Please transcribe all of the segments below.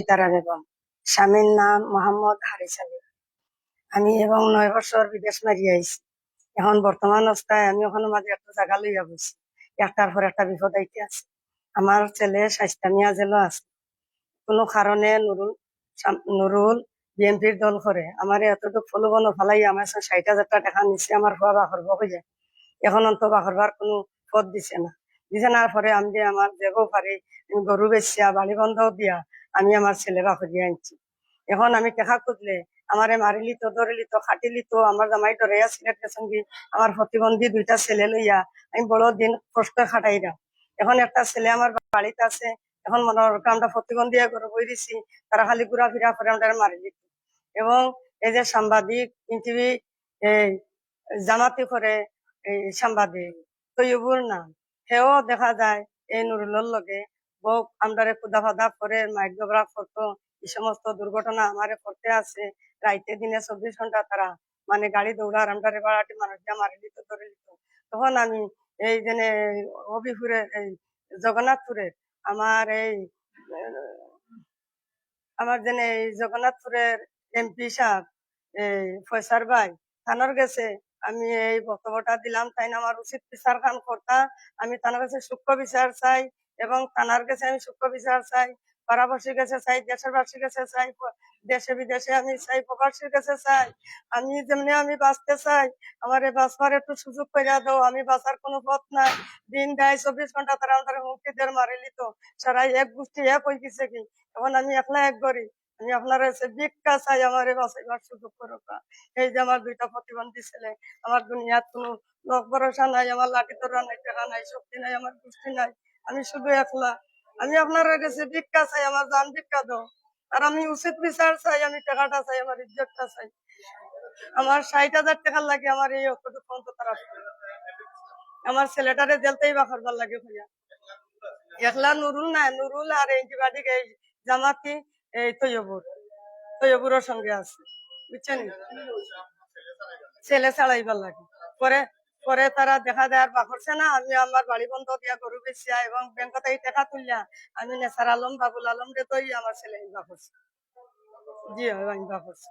তারা বেগম, স্বামীর নাম মোহাম্মদ হারিস আলী। আমি এবং 9 বছর বিদেশ মারি আইছি। এখন বর্তমান অবস্থায় আমি ওখানে মাঝে একটা জায়গা লইয়া বসছি, একটার পর একটা বিপদ আইতে আছে। আমার ছেলে স্বাস্থ্যমিয়া জেলও আছে। কোনো কারণে নুরুল বিএনপির দল করে আমার এতটুকু ফলবন ফালাই আমার 60,000 টাকা নিচ্ছে আমার হওয়া বাহর হয়ে। এখন অন্ত বাহরবার কোনো পথ দিছে না। দিছে না পরে আমি যে আমার দেবও পারি গরু বেচিয়া বাড়ি বন্ধ দিয়া আমি আমার ছেলে বাহরিয়া আনছি। এখন আমি টেকা খুঁজলে আমারে মারিলি তো ধরিলি তো খাটিলি তো আমার জামাই ডরাইয়া সিলেট গেছেন কি আমার প্রতিবন্ধী 2টা ছেলে লইয়া আমি বড় দিন কষ্ট খাটাইরা। এখন একটা ছেলে আমার বাড়িতে আছে। এখন মনে আমরা প্রতিবন্ধী করে বই দিছি, তারা খালি ঘুরা ফিরা করে আমরা মারিলি। এবং এই যে সাংবাদিক পৃথিবী এই জামাতি করে এই সাংবাদিক তৈবুর নাম সেও দেখা যায় এই নুরুলের লগে বউ আমদারে কুদা ফাদা করে মাইক জবরা করতো। এই সমস্ত দুর্ঘটনা আমারে করতে আছে। রাইতে দিনে 24 ঘন্টা তারা মানে গাড়ি দৌড়ার আমদারে বাড়াটি মানুষ মারি দিত ধরে দিত। তখন আমি এই যে হবিপুরের এই জগন্নাথপুরের আমার এই আমার যেন এই জগন্নাথপুরের এমপি সাহেব এই ফয়সার ভাই থানার গেছে আমি এই বক্তব্যটা দিলাম, তাই না আমার উচিত বিচার কাম করতা। আমি থানার কাছে সূক্ষ্ম বিচার চাই এবং থানার কাছে আমি সূক্ষ্ম বিচার চাই, পাড়াবাসীর কাছে চাই, দেশের বাসীর কাছে চাই, দেশে বিদেশে আমি চাই, প্রবাসীর কাছে চাই। আমি যেমনি আমি বাঁচতে চাই, আমার এই বাঁচবার একটু সুযোগ করে দাও। আমি বাঁচার কোনো পথ নাই। দিন দেয় 24 ঘন্টা তারা আমাদের হুমকিদের মারিলি তো সারাই এক গোষ্ঠী এক হয়ে গেছে কি। এখন আমি একলা এক করি, আমি আপনার ভিক্ষা চাই আমার বাঁচাইবার সুযোগ করুক। এই যে আমার 2টা প্রতিবন্ধী ছেলে, আমার দুনিয়ার কোনো লোক ভরসা নাই, আমার লাঠি তোরা নাই, টাকা নাই, শক্তি নাই, আমার গোষ্ঠী নাই, আমি শুধু একলা। আমি আপনার কাছে ভিক্ষা চাই, আমার জান ভিক্ষা দাও। আর আমি উচিত বিচার চাই, আমি টাকাটা চাই, আমার ইজ্জতটা চাই। আমার 60,000 টাকা লাগে আমার এই অতটুকু তারা আমার ছেলেটারে জেলতেই বা করবার লাগে ভাইয়া। একলা নুরুল না, নুরুল আর এই জামাতি এই তৈবুরের সঙ্গে আছে, বুঝছেন। ছেলে ছাড়াইবার লাগে পরে পরে তারা দেখা যায় আর বাকরছে না। আমি আমার বাড়ি বন্ধ দিয়া গরু বেচিয়া এবং ব্যাংকতে টাকা তুলিয়া আমি নেসার আলম বাবুল আলম রে তো আমার ছেলে হিংসা করছে। জি হিংসা করছে,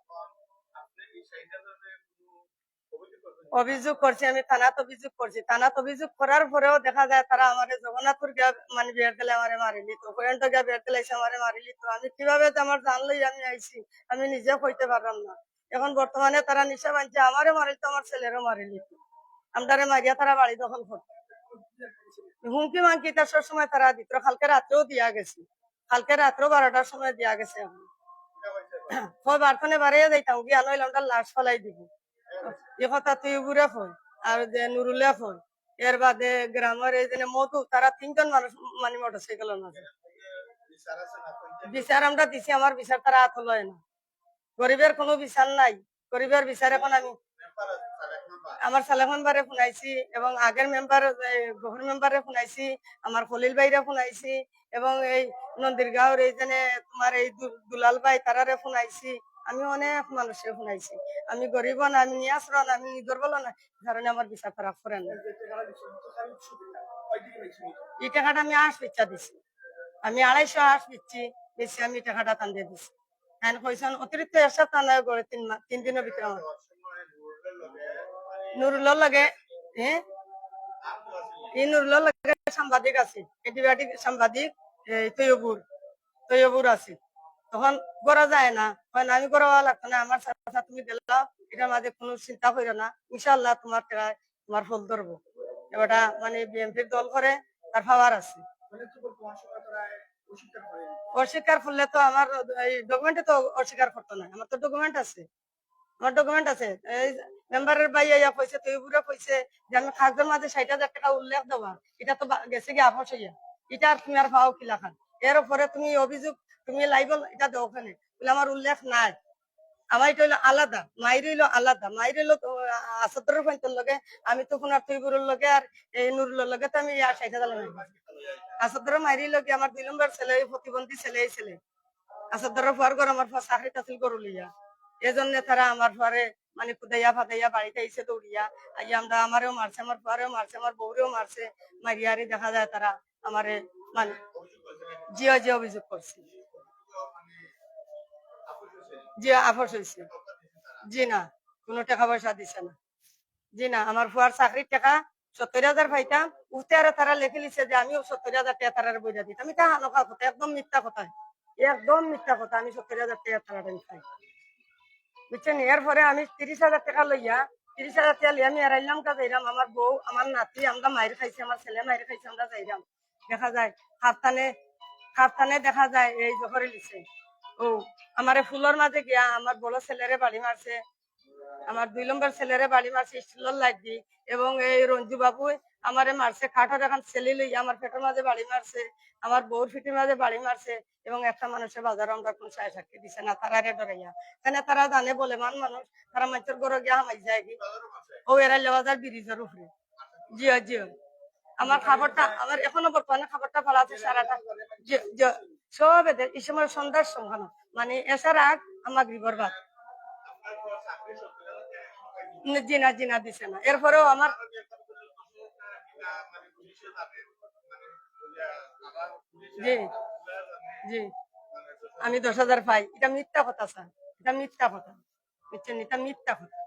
অভিযোগ করছি, আমি থানাত অভিযোগ করছি। থানাত অভিযোগ করার পরেও দেখা যায় তারা আমার জগন্নাথপুর গিয়া মানে বিয়ার তেলে আমারে মারিলি তো, পর্যন্ত গিয়া বিয়ার তেলে এসে আমারে মারিলি তো। আমি কিভাবে আমার জান লই আমি আইছি আমি নিজেও কইতে পারলাম না। এখন বর্তমানে তারা নিশা বানছে আমারে মারিল তো আমার ছেলেরও মারিলি তো। আমদারে মারিয়া তারা বাড়ি দখল করতো, হুমকি মাংকি তার সবসময় তারা দিত। কালকে রাত্রেও দিয়া গেছে, কালকে রাত্রেও 12টার সময় দিয়া গেছে। এখন বারখানে বাড়াইয়া যাইতাম গিয়া নইলে আমরা লাশ ফলাই দিব। এ কথা তুই বুড়ে ফোন আর যে নুরুলে ফোন। এর বাদে গ্রামের এই যে মধু তারা 3জন মানুষ মানে মোটরসাইকেল আছে। বিচার আমরা দিছি, আমার বিচার তারা হাত লয় না। গরিবের কোনো বিচার নাই, গরিবের বিচার এখন আমি আমার সালেহ মেম্বারে শুনাইছি এবং আগের মেম্বার গভর্ন মেম্বারে শুনাইছি, আমার খলিল ভাইরে শুনাইছি এবং এই নন্দীরগাঁওর এই যে তোমার এই দুলাল ভাই তারারে শুনাইছি। আমি অনেক মানুষের শুনাইছি। আমি গরিব না, আমি নিয়াসর না, আমি দুর্বল না, কারণে আমার বিচার তারা করেন না। এই টাকাটা আমি পিচ্ছা দিছি, আমি 250 দিচ্ছি বেশি, আমি টাকাটা টান দিয়ে দিছি। হ্যাঁ কইছেন অতিরিক্ত এসব টানা করে 3 দিনের ভিতরে আমার নুরুলের লাগে। হ্যাঁ এই নুরুলের লাগে সাংবাদিক আছে, এন্টিবায়োটিক সাংবাদিক তৈবুর আছে। তখন করা যায় না, হয় না আমি করা লাগতো না। আমার সাথে তুমি দিলাম, এটার মাঝে কোনো চিন্তা করো না, ইনশাল্লাহ তোমার তোমার ফল ধরবো। এবারটা মানে বিএনপির দল করে তার পাওয়ার আছে। অস্বীকার করলে তো আমার এই ডকুমেন্টে তো অস্বীকার করতো না, আমার তো ডকুমেন্ট আছে, আমার ডকুমেন্ট আছে। এই মেম্বারের বাইয়া কইছে তৈবুরে কইছে যে আমি কাগজের মাঝে 60,000 টাকা উল্লেখ দেওয়া, এটা তো গেছে গিয়ে আপোষ হইয়া, এটা আর তুমি আর পাও কি লাখান। এর উপরে তুমি অভিযোগ তুমি লাইব এটা দেও ওখানে বলে আমার উল্লেখ নাই। আমার এটা হইলো আলাদা, মাইর হইলো আলাদা, মাইর হইলো আসাদরের পয়েন্টের লগে, আমি তো কোন আর তৈবুরের লগে আর এই নুরুলের লগে তো আমি 60,000 আসাদরের মাইরি লগে আমার 2 নম্বর ছেলে প্রতিবন্ধী ছেলে ছেলে আসাদরের পর ঘর আমার চাকরি টাছিল গরু লইয়া। এজন্য তারা আমার পরে মানে কুদাইয়া ফাদাইয়া বাড়িতে এসে দৌড়িয়া আইয়া আমরা আমারেও মারছে, আমার পরেও মারছে, আমার বউরেও মারছে। মারিয়ারি দেখা যায় তারা আমারে মানে জিও অভিযোগ করছে। জি আপস হয়েছে। জি না, কোনো টাকা পয়সা দিছে না। জি না, আমার ফুয়ার চাকরির টাকা ৭০,০০০ পাইতাম। উঠতে আরে তারা লিখে লিছে যে আমিও ৭০,০০০ টাকা তারারে বইরা দিতাম। এটা হালকা কথা, একদম মিথ্যা কথা। একদম মিথ্যা কথা। আমি ৭০,০০০ টাকা তারারে খাই। বুঝছেন? এরপরে আমি ৩০,০০০ টাকা লইয়া ৩০,০০০ টাকা লইয়া আমি এরাইলাম কা যাইরাম। আমার বউ, আমার নাতি, আমরা মাইর খাইছি, আমার ছেলে মাইর খাইছে, আমরা যাইরাম। দেখা যায় হাফতানে হাফতানে দেখা যায় এই জহরে লিছে। ও আমারে ফুলের মাঝে গিয়া আমার বড় ছেলেরে বাড়ি মারছে। আমার ২ নম্বর ছেলেরে বাড়ি মারছে স্টিলের লাইট দি, এবং এই রঞ্জু বাবু আমারে মারছে কাঠের এখন ছেলে লইয়া আমার পেটের মাঝে বাড়ি মারছে, আমার বউর ফিটের মাঝে বাড়ি মারছে, এবং একটা মানুষের বাজার আমরা কোন সায় সাক্ষী দিছে না তারা রে ডরাইয়া। কেন তারা জানে বলে মানুষ তারা মানুষের ঘরে গিয়া হামাই যায় কি ও এরা লেবাজার ব্রিজের উপরে। জিও জিও আমার খাবারটা আমার এখনো বর্তমানে খাবারটা ভালো আছে সারাটা। সব এদের এই সময় সন্ধ্যার সময় মানে এসার আগ আমার গৃহর ভাত। জিনা জিনা দিছে না, এরপরেও আমার জি জি আমি ১০,০০০ পাই, এটা মিথ্যা কথা স্যার, এটা মিথ্যা কথা। বুঝছেন, এটা মিথ্যা কথা।